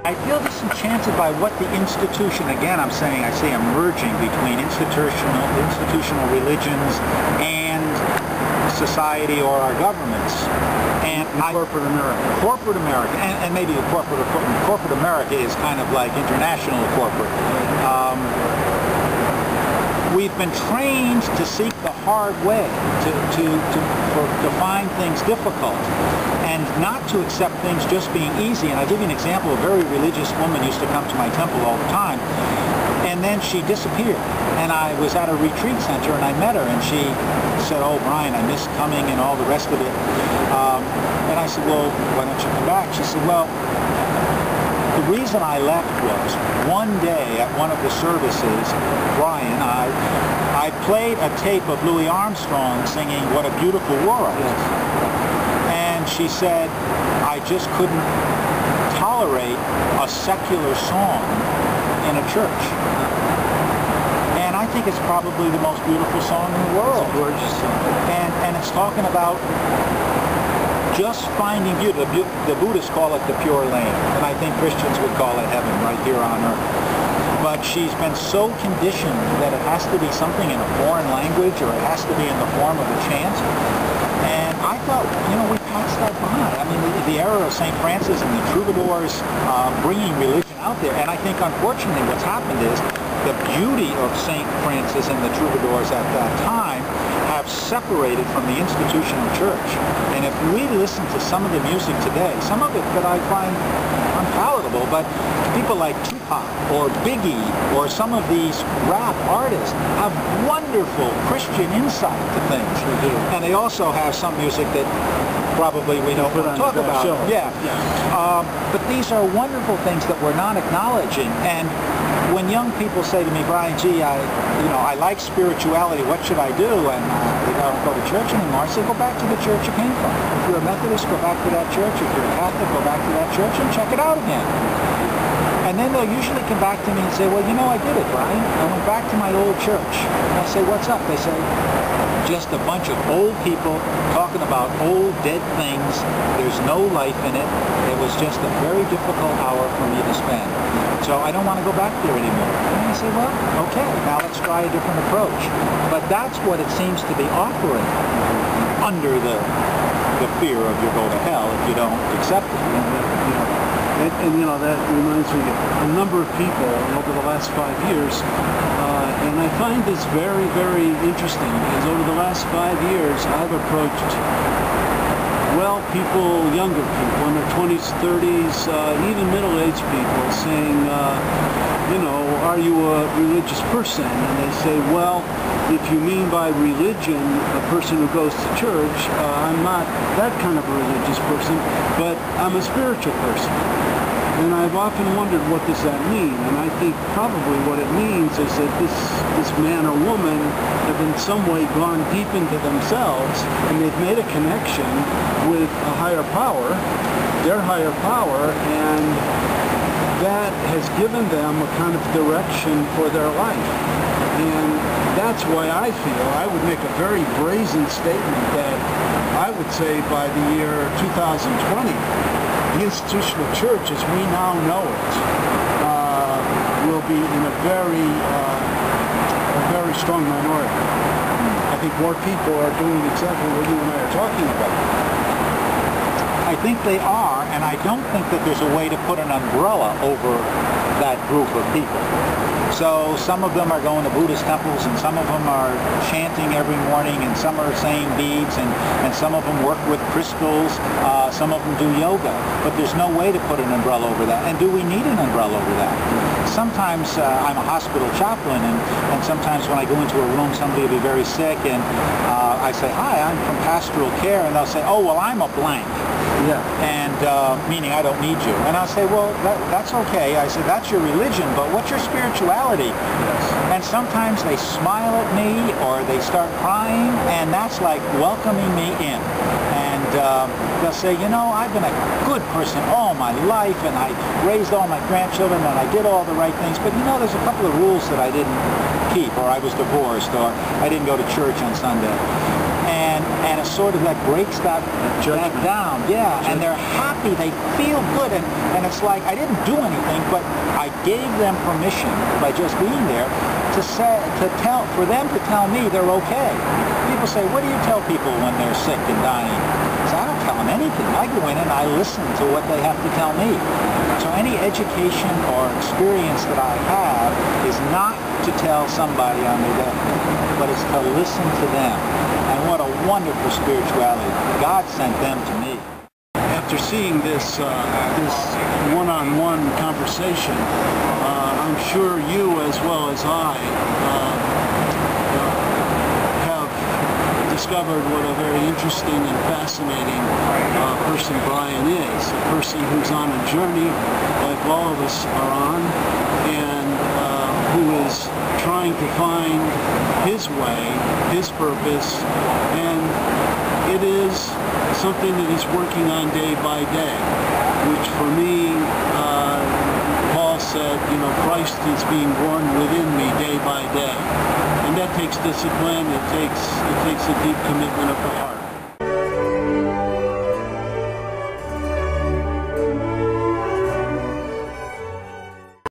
I feel disenchanted by what the institution, again I say I'm merging between institutional religions and society or our governments. And corporate America. Corporate America, and maybe the corporate America is kind of like international corporate. We've been trained to seek the hard way, to find things difficult, and not to accept things just being easy. And I'll give you an example. A very religious woman used to come to my temple all the time, and then she disappeared. And I was at a retreat center, and I met her, and she said, "Oh, Brian, I miss coming," and all the rest of it. And I said, "Well, why don't you come back?" She said, "Well, the reason I left was one day at one of the services, Brian, I played a tape of Louis Armstrong singing 'What a Beautiful World.'" Yes. And she said, "I just couldn't tolerate a secular song in a church." And I think it's probably the most beautiful song in the world. It's a gorgeous song. And it's talking about just finding beauty. The Buddhists call it the pure lane, and I think Christians would call it heaven right here on earth. But she's been so conditioned that it has to be something in a foreign language, or it has to be in the form of a chant. And I thought, we passed that by. I mean, the era of St. Francis and the troubadours bringing religion out there. And I think, unfortunately, what's happened is the beauty of St. Francis and the troubadours at that time have separated from the institutional church. And if we listen to some of the music today, some of it that I find unpalatable, but people like Tupac or Biggie or some of these rap artists have wonderful Christian insight to things. They do. And they also have some music that probably we don't want to talk about. Show. Yeah. But these are wonderful things that we're not acknowledging. And when young people say to me, "Brian, gee, I like spirituality, what should I do?" And they don't go to church anymore, I say, go back to the church you came from. If you're a Methodist, go back to that church. If you're a Catholic, go back to that church and check it out again. And then they'll usually come back to me and say, "Well, I did it, Brian. I went back to my old church." And I say, "What's up?" They say, "Just a bunch of old people talking about old dead things. There's no life in it. It was just a very difficult hour for me to spend. So I don't want to go back there anymore." And I say, "Well, okay, now let's try a different approach." But that's what it seems to be offering under the fear of you'll go to hell if you don't accept it. And that reminds me of a number of people over the last 5 years, and I find this very, very interesting, because over the last 5 years I've approached, people, younger people in their 20s, 30s, even middle-aged people, saying, "Are you a religious person?" And they say, "Well, if you mean by religion a person who goes to church, I'm not that kind of a religious person, but I'm a spiritual person." And I've often wondered, what does that mean? And I think probably what it means is that this man or woman have in some way gone deep into themselves, and they've made a connection with a higher power, their higher power, and that has given them a kind of direction for their life. And that's why I feel I would make a very brazen statement that I would say by the year 2020, the institutional church as we now know it will be in a very strong minority. I think more people are doing exactly what you and I are talking about. I think they are, and I don't think that there's a way to put an umbrella over that group of people. So some of them are going to Buddhist temples, and some of them are chanting every morning, and some are saying beads, and some of them work with crystals, some of them do yoga. But there's no way to put an umbrella over that. And do we need an umbrella over that? Sometimes I'm a hospital chaplain, and sometimes when I go into a room, somebody will be very sick, and I say, "Hi, I'm from pastoral care," and they'll say, "Oh, well, I'm a blank." Yeah. And meaning I don't need you. And I'll say, "Well, that's okay." I said, "That's your religion, but what's your spirituality?" Yes. And sometimes they smile at me or they start crying, and that's like welcoming me in. And they'll say, "I've been a good person all my life, and I raised all my grandchildren, and I did all the right things, but there's a couple of rules that I didn't keep, or I was divorced, or I didn't go to church on Sunday." And sort of that breaks that down. Yeah, and they're happy, they feel good, and it's like I didn't do anything, but I gave them permission by just being there for them to tell me they're okay. People say, what do you tell people when they're sick and dying? I say, I don't tell them anything. I go in and I listen to what they have to tell me. So any education or experience that I have is not to tell somebody on their deathbed, but it's to listen to them. And what a wonderful spirituality. God sent them to me. After seeing this one-on-one conversation, I'm sure you as well as I have discovered what a very interesting and fascinating person Brian is. A person who's on a journey like all of us are on, and who is trying to find his way, his purpose, and it is something that he's working on day by day, which for me, Paul said, Christ is being born within me day by day. And that takes discipline, it takes a deep commitment of the heart.